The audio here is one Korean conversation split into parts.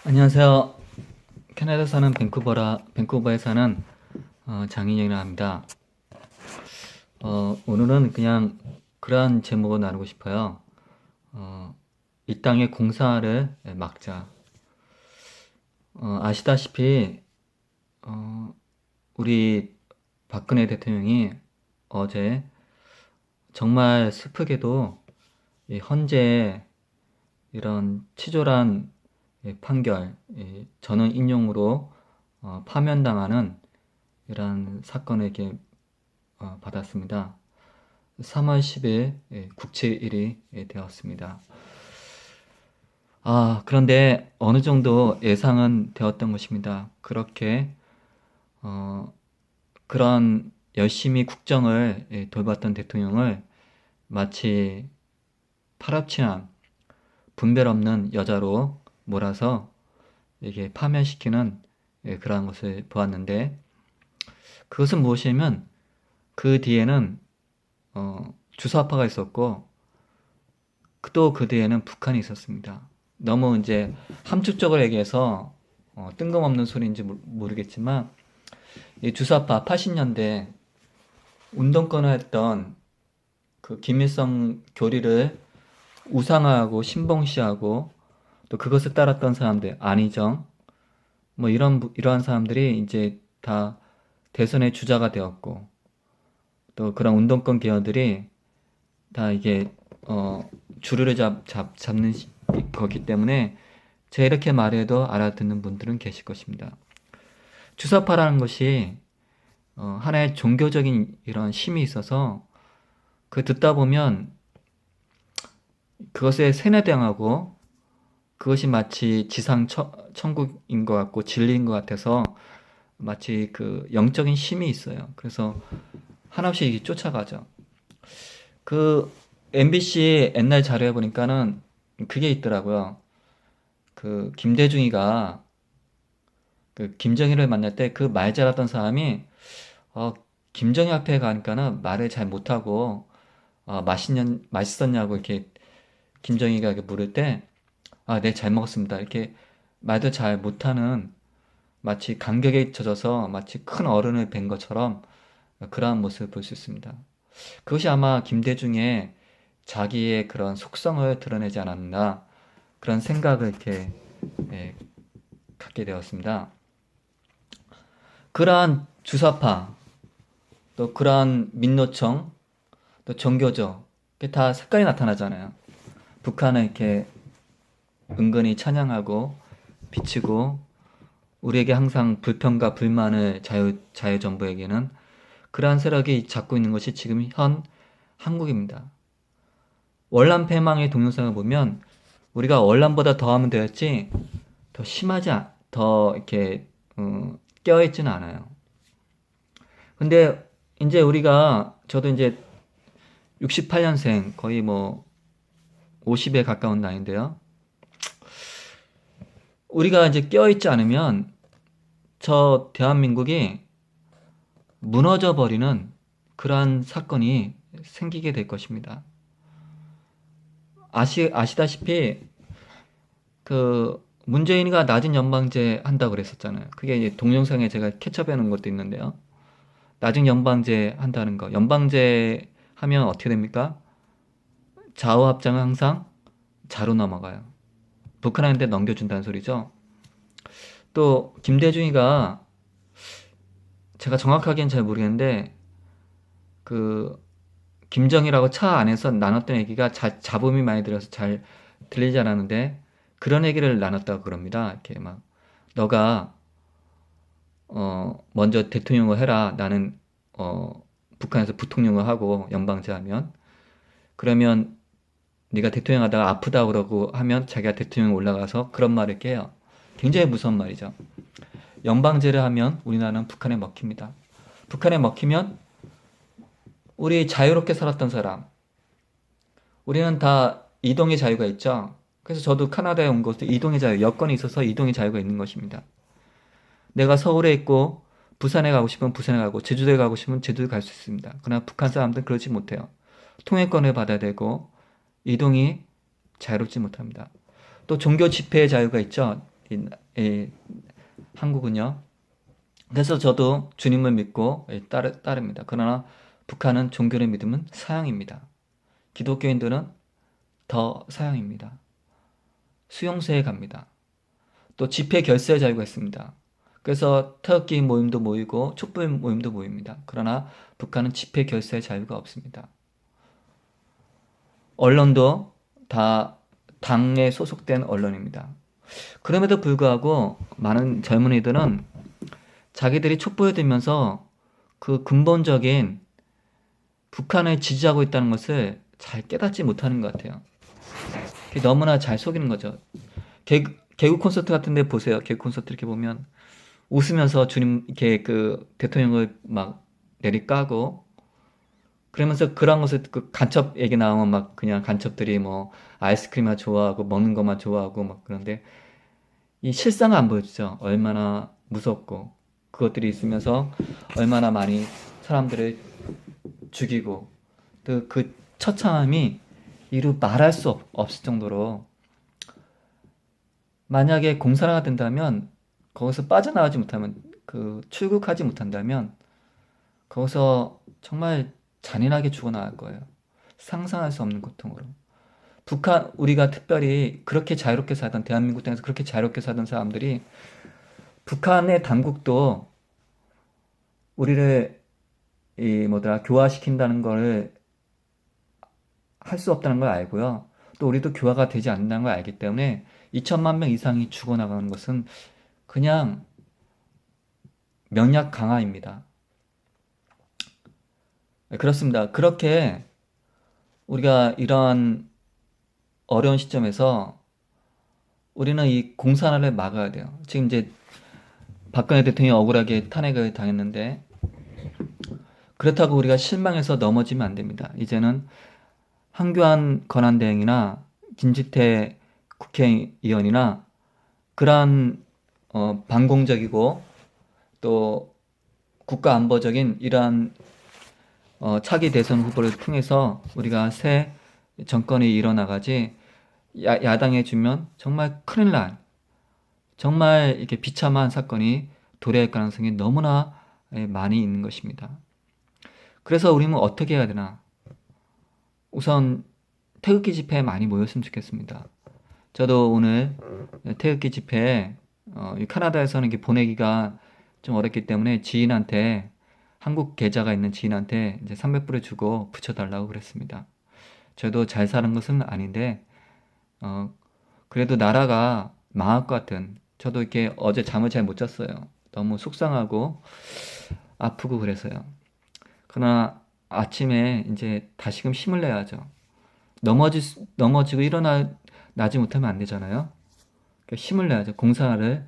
안녕하세요. 캐나다 사는 밴쿠버에 사는 장인영이라 합니다. 오늘은 그냥 그러한 제목을 나누고 싶어요. 이 땅의 공사를 막자. 아시다시피 우리 박근혜 대통령이 어제 정말 슬프게도 이 헌재 이런 치졸한 판결, 전원 인용으로 파면당하는 이런 사건을 이렇게 받았습니다. 3월 10일 국채일이 되었습니다. 그런데 어느 정도 예상은 되었던 것입니다. 그렇게 그런 열심히 국정을 돌봤던 대통령을 마치 파렴치한 분별 없는 여자로 몰아서 이게 파면시키는 그러한 것을 보았는데, 그것은 무엇이냐면 그 뒤에는 주사파가 있었고 또 그 뒤에는 북한이 있었습니다. 너무 이제 함축적으로 얘기해서 뜬금없는 소리인지 모르겠지만, 이 주사파 80년대 운동권을 했던 그 김일성 교리를 우상화하고 신봉시하고 또 그것을 따랐던 사람들, 안희정, 뭐 이러한 사람들이 이제 다 대선의 주자가 되었고, 또 그런 운동권 기업들이 다 이게 주류를 잡는 거기 때문에 제가 이렇게 말해도 알아듣는 분들은 계실 것입니다. 주사파라는 것이 하나의 종교적인 이런 힘이 있어서 그 듣다 보면 그것에 세뇌당하고 그것이 마치 지상 천국인 것 같고 진리인 것 같아서 마치 그 영적인 힘이 있어요. 그래서 한없이 이게 쫓아가죠. 그 MBC 옛날 자료에 보니까는 그게 있더라고요. 그 김대중이가 그 김정일을 만날 때 그 말 잘하던 사람이 어, 김정일 앞에 가니까는 말을 잘 못하고 맛있었냐고 이렇게 김정일가 이렇게 물을 때 네, 잘 먹었습니다. 이렇게 말도 잘 못하는 마치 감격에 젖어서 마치 큰 어른을 뵌 것처럼 그러한 모습을 볼 수 있습니다. 그것이 아마 김대중의 자기의 그런 속성을 드러내지 않았나 그런 생각을 이렇게 예, 갖게 되었습니다. 그러한 주사파 또 그러한 민노총 또 종교적 이게 다 색깔이 나타나잖아요. 북한은 이렇게 은근히 찬양하고 비치고 우리에게 항상 불평과 불만을 자유정부에게는 그러한 세력이 잡고 있는 것이 지금 현 한국입니다. 월남 패망의 동영상을 보면 우리가 월남보다 더하면 되었지 더 심하지 더 이렇게 껴있지는 않아요. 근데 이제 저도 이제 68년생 거의 뭐 50에 가까운 나이인데요. 우리가 이제 껴있지 않으면 저 대한민국이 무너져 버리는 그러한 사건이 생기게 될 것입니다. 아시다시피 그 문재인이가 낮은 연방제 한다고 그랬었잖아요. 그게 이제 동영상에 제가 캐치업해 놓은 것도 있는데요. 낮은 연방제 한다는 거. 연방제 하면 어떻게 됩니까? 좌우 합장은 항상 자로 넘어가요. 북한한테 넘겨준다는 소리죠. 또 김대중이가 제가 정확하게는 잘 모르겠는데 그 김정이라고 차 안에서 나눴던 얘기가 잡음이 많이 들어서 잘 들리지 않았는데 그런 얘기를 나눴다고 그럽니다. 이렇게 막 너가 먼저 대통령을 해라. 나는 북한에서 부통령을 하고 연방제 하면 그러면 네가 대통령 하다가 아프다 그러고 하면 자기가 대통령 올라가서 그런 말을 이렇게 해요. 굉장히 무서운 말이죠. 연방제를 하면 우리나라는 북한에 먹힙니다. 북한에 먹히면 우리 자유롭게 살았던 사람, 우리는 다 이동의 자유가 있죠. 그래서 저도 카나다에 온 것도 이동의 자유, 여건이 있어서 이동의 자유가 있는 것입니다. 내가 서울에 있고 부산에 가고 싶으면 부산에 가고 제주도에 가고 싶으면 제주도에 갈 수 있습니다. 그러나 북한 사람들은 그렇지 못해요. 통행권을 받아야 되고 이동이 자유롭지 못합니다. 또 종교 집회의 자유가 있죠. 이, 이 한국은요. 그래서 저도 주님을 믿고 따릅니다. 그러나 북한은 종교를 믿으면 사형입니다. 기독교인들은 더 사형입니다. 수용소에 갑니다. 또 집회 결세 자유가 있습니다. 그래서 태극기 모임도 모이고 촛불 모임도 모입니다. 그러나 북한은 집회 결세 자유가 없습니다. 언론도 다 당에 소속된 언론입니다. 그럼에도 불구하고 많은 젊은이들은 자기들이 촛불에 들면서 그 근본적인 북한을 지지하고 있다는 것을 잘 깨닫지 못하는 것 같아요. 너무나 잘 속이는 거죠. 개국 콘서트 같은 데 보세요. 개국 콘서트 이렇게 보면 웃으면서 주님 이렇게 그 대통령을 막 내리까고 그러면서 그런 것을 그 간첩 얘기 나오면 막 그냥 간첩들이 뭐 아이스크림만 좋아하고 먹는 것만 좋아하고 막 그런데 이 실상을 안 보여주죠. 얼마나 무섭고 그것들이 있으면서 얼마나 많이 사람들을 죽이고 또 그 처참함이 이루 말할 수 없을 정도로 만약에 공산화가 된다면 거기서 빠져나가지 못하면 그 출국하지 못한다면 거기서 정말 잔인하게 죽어나갈 거예요. 상상할 수 없는 고통으로. 북한 우리가 특별히 그렇게 자유롭게 살던 대한민국 땅에서 그렇게 자유롭게 살던 사람들이 북한의 당국도 우리를 이 뭐더라 교화시킨다는 거를 할 수 없다는 걸 알고요. 또 우리도 교화가 되지 않는다는 걸 알기 때문에 2천만 명 이상이 죽어나가는 것은 그냥 명약 강화입니다. 그렇습니다. 그렇게 우리가 이러한 어려운 시점에서 우리는 이 공산화를 막아야 돼요. 지금 이제 박근혜 대통령이 억울하게 탄핵을 당했는데 그렇다고 우리가 실망해서 넘어지면 안 됩니다. 이제는 황교안 권한대행이나 김지태 국회의원이나 그러한 반공적이고 또 국가안보적인 이러한 차기 대선 후보를 통해서 우리가 새 정권이 일어나가지 야당에 주면 정말 큰일 날 정말 이렇게 비참한 사건이 도래할 가능성이 너무나 많이 있는 것입니다. 그래서 우리는 어떻게 해야 되나? 우선 태극기 집회에 많이 모였으면 좋겠습니다. 저도 오늘 태극기 집회에 캐나다에서는 이렇게 보내기가 좀 어렵기 때문에 지인한테 한국 계좌가 있는 지인한테 이제 300불을 주고 붙여달라고 그랬습니다. 저도 잘 사는 것은 아닌데 그래도 나라가 망할 것 같은 저도 이렇게 어제 잠을 잘 못 잤어요. 너무 속상하고 아프고 그래서요. 그러나 아침에 이제 다시금 힘을 내야죠. 넘어지고 일어나지 못하면 안 되잖아요. 그러니까 힘을 내야죠. 공사를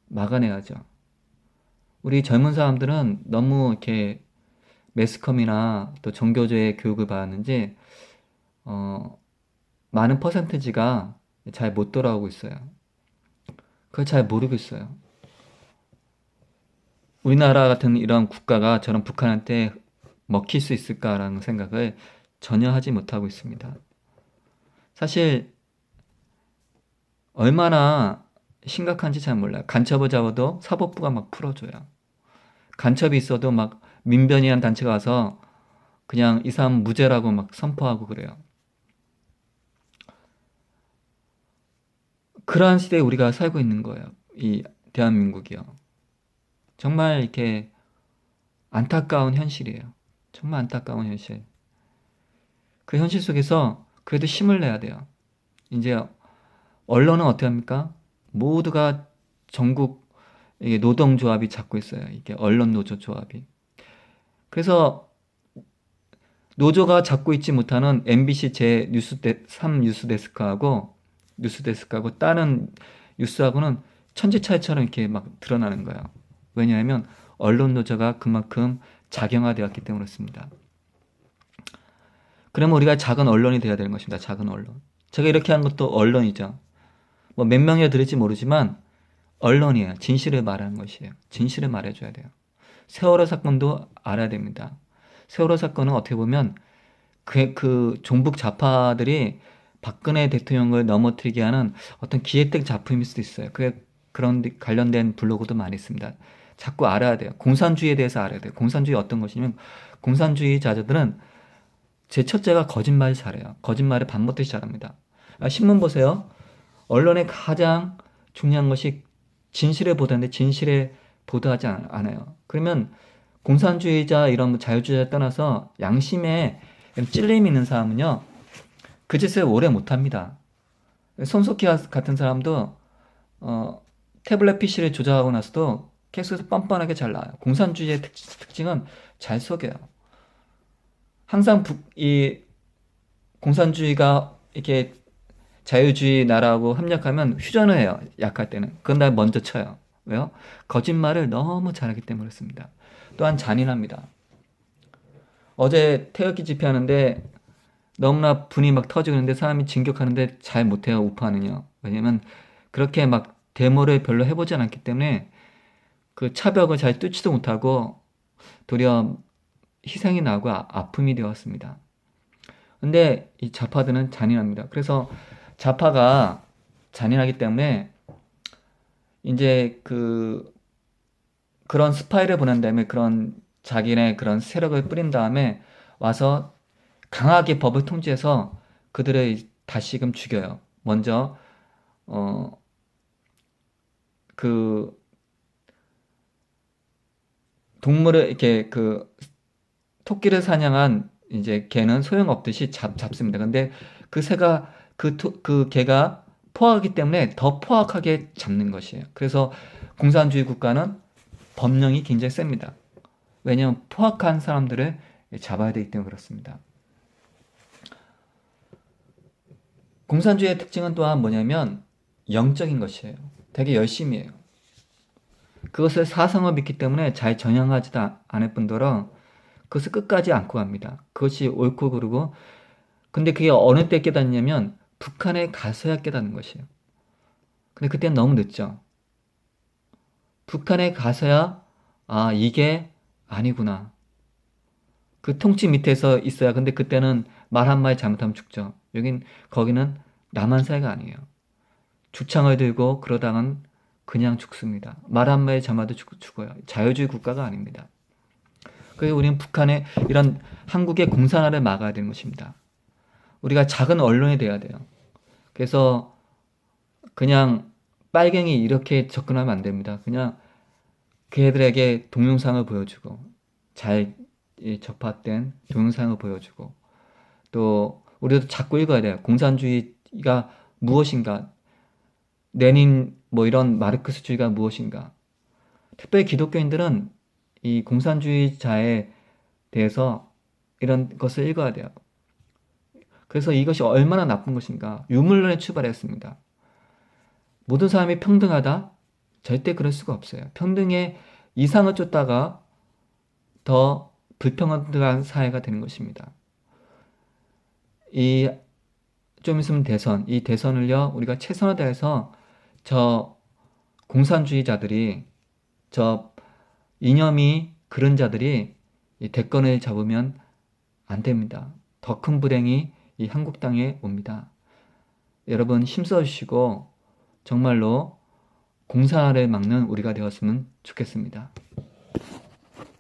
막아내야죠. 우리 젊은 사람들은 너무 이렇게 매스컴이나 또 종교조의 교육을 받았는지 많은 퍼센티지가 잘 못 돌아오고 있어요. 그걸 잘 모르고 있어요. 우리나라 같은 이런 국가가 저런 북한한테 먹힐 수 있을까라는 생각을 전혀 하지 못하고 있습니다. 사실 얼마나 심각한지 잘 몰라요. 간첩을 잡아도 사법부가 막 풀어줘요. 간첩이 있어도 막 민변이한 단체가 와서 그냥 이 사람 무죄라고 막 선포하고 그래요. 그러한 시대에 우리가 살고 있는 거예요. 이 대한민국이요. 정말 이렇게 안타까운 현실이에요. 정말 안타까운 현실. 그 현실 속에서 그래도 힘을 내야 돼요. 이제 언론은 어떻게 합니까? 모두가 전국 이게 노동조합이 잡고 있어요. 이게 언론 노조 조합이. 그래서 노조가 잡고 있지 못하는 MBC 제 3 뉴스데스크하고 다른 뉴스하고는 천지차이처럼 이렇게 막 드러나는 거예요. 왜냐하면 언론 노조가 그만큼 작용화되었기 때문에 그렇습니다. 그러면 우리가 작은 언론이 되어야 되는 것입니다. 작은 언론. 제가 이렇게 한 것도 언론이죠. 뭐 몇 명이나 들을지 모르지만 언론이에요. 진실을 말하는 것이에요. 진실을 말해줘야 돼요. 세월호 사건도 알아야 됩니다. 세월호 사건은 어떻게 보면 그 종북 좌파들이 박근혜 대통령을 넘어뜨리게 하는 어떤 기획된 작품일 수도 있어요. 그게 그런 관련된 블로그도 많이 있습니다. 자꾸 알아야 돼요. 공산주의에 대해서 알아야 돼요. 공산주의 어떤 것이냐면 공산주의자들은 제 첫째가 거짓말 잘해요. 거짓말을 밥 먹듯이 잘합니다. 신문 보세요. 언론의 가장 중요한 것이 진실을 보도하는데 진실에 보도하지 않아요. 그러면 공산주의자 이런 자유주의자 떠나서 양심에 찔림이 있는 사람은요. 그 짓을 오래 못합니다. 손석희 같은 사람도 태블릿 PC를 조작하고 나서도 계속해서 뻔뻔하게 잘 나와요. 공산주의의 특징은 잘 속여요. 항상 이 공산주의가 이렇게 자유주의 나라하고 협력하면 휴전을 해요. 약할 때는. 그건 날 먼저 쳐요. 왜요? 거짓말을 너무 잘하기 때문에 그렇습니다. 또한 잔인합니다. 어제 태극기 집회하는데 너무나 분이 막 터지고 있는데 사람이 진격하는데 잘 못해요. 우파는요. 왜냐면 그렇게 막 데모를 별로 해보지 않았기 때문에 그 차벽을 잘 뚫지도 못하고 도리어 희생이 나고 아픔이 되었습니다. 근데 이 좌파들은 잔인합니다. 그래서 좌파가 잔인하기 때문에 이제 그런 스파이를 보낸 다음에 그런 자기네 그런 세력을 뿌린 다음에 와서 강하게 법을 통제해서 그들을 다시금 죽여요. 먼저 그 동물을 이렇게 토끼를 사냥한 이제 개는 소용없듯이 잡습니다. 근데 그 새가 그 개가 포악하기 때문에 더 포악하게 잡는 것이에요. 그래서 공산주의 국가는 법령이 굉장히 셉니다. 왜냐하면 포악한 사람들을 잡아야 되기 때문에 그렇습니다. 공산주의의 특징은 또한 뭐냐면 영적인 것이에요. 되게 열심히 해요. 그것을 사상을 믿기 때문에 잘 전향하지도 않을 뿐더러 그것을 끝까지 안고 갑니다. 그것이 옳고 그르고 근데 그게 어느 때 깨닫냐면 북한에 가서야 깨닫는 것이에요. 근데 그때는 너무 늦죠. 북한에 가서야 이게 아니구나. 그 통치 밑에서 있어야 근데 그때는 말 한마디 잘못하면 죽죠. 거기는 남한 사회가 아니에요. 주창을 들고 그러다간 그냥 죽습니다. 말 한마디 잘못해도 죽어요. 자유주의 국가가 아닙니다. 그래서 우리는 북한의 이런 한국의 공산화를 막아야 되는 것입니다. 우리가 작은 언론이 돼야 돼요. 그래서 그냥 빨갱이 이렇게 접근하면 안 됩니다. 그냥 걔들에게 동영상을 보여주고 잘 접합된 동영상을 보여주고 또 우리도 자꾸 읽어야 돼요. 공산주의가 무엇인가? 레닌 뭐 이런 마르크스주의가 무엇인가? 특별히 기독교인들은 이 공산주의자에 대해서 이런 것을 읽어야 돼요. 그래서 이것이 얼마나 나쁜 것인가? 유물론에 출발했습니다. 모든 사람이 평등하다? 절대 그럴 수가 없어요. 평등의 이상을 쫓다가 더 불평등한 사회가 되는 것입니다. 좀 있으면 이 대선을요, 우리가 최선을 다해서 저 공산주의자들이, 저 이념이 그런 자들이 이 대권을 잡으면 안 됩니다. 더 큰 불행이 이 한국 땅에 옵니다. 여러분 힘써 주시고 정말로 공산화를 막는 우리가 되었으면 좋겠습니다.